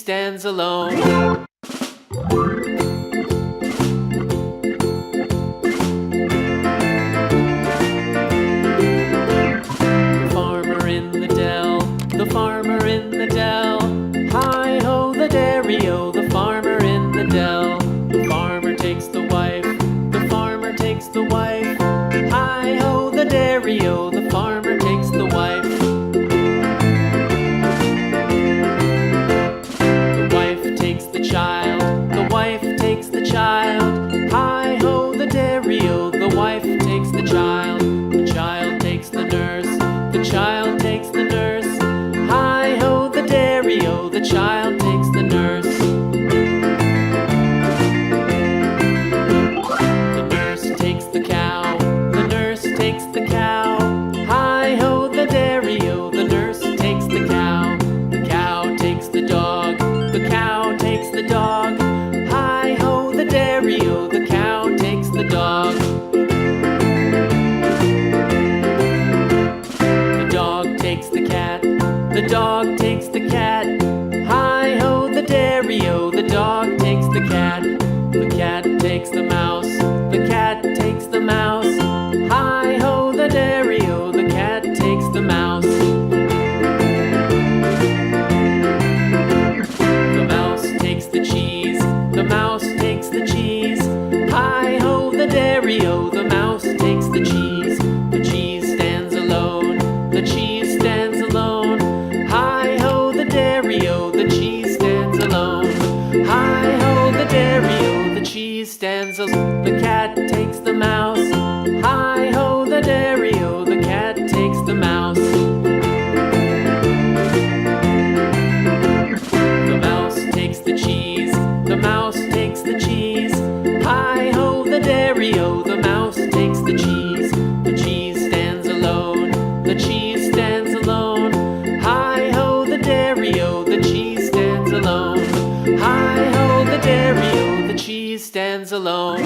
stands alone. The farmer in the dell, the farmer in the dell. Hi-ho, the dairy-o, the farmer in the dell. The farmer takes the wife, the farmer takes the wife. Hi-ho, the dairy-o, the farmer takes the wife. The wife takes the child. Hi-ho, the dairy-o, the wife takes the child. The child takes the nurse, the child takes the nurse. Hi-ho, the dairy-o, the child takes the nurse. The nurse takes the cow, the nurse takes the cow. Hi-ho, the dairy-o, the nurse takes the cow. The cow takes the dog, the cow takes the dog. Hi-ho, the dairy-o, the cow takes the dog. The dog takes the cat, the dog takes the cat. Hi-ho, the dairy-o, the dog takes the cat. The cat takes the mouse, the cat takes the mouse. Hi-ho, the dairy-o, the cat takes the mouse. The mouse takes the cheese, the mouse takes the cheese. Hi-ho, the dairy-o, the mouse takes the cheese. The cheese stands alone, the cheese stands alone. Hi-ho, the dairy-o, the cheese stands alone. Hi-ho, the dairy-o, the cheese stands alone. The cat takes the mouse. Hi-ho, the dairy-o, the cat takes the mouse. The mouse takes the cheese, the mouse takes the cheese. Hi-ho, the dairy-o, the mouse takes the cheese. The cheese stands alone, the cheese stands alone. Hi-ho, the dairy-o, the cheese stands alone. Hi-ho, the dairy-o, the cheese stands alone.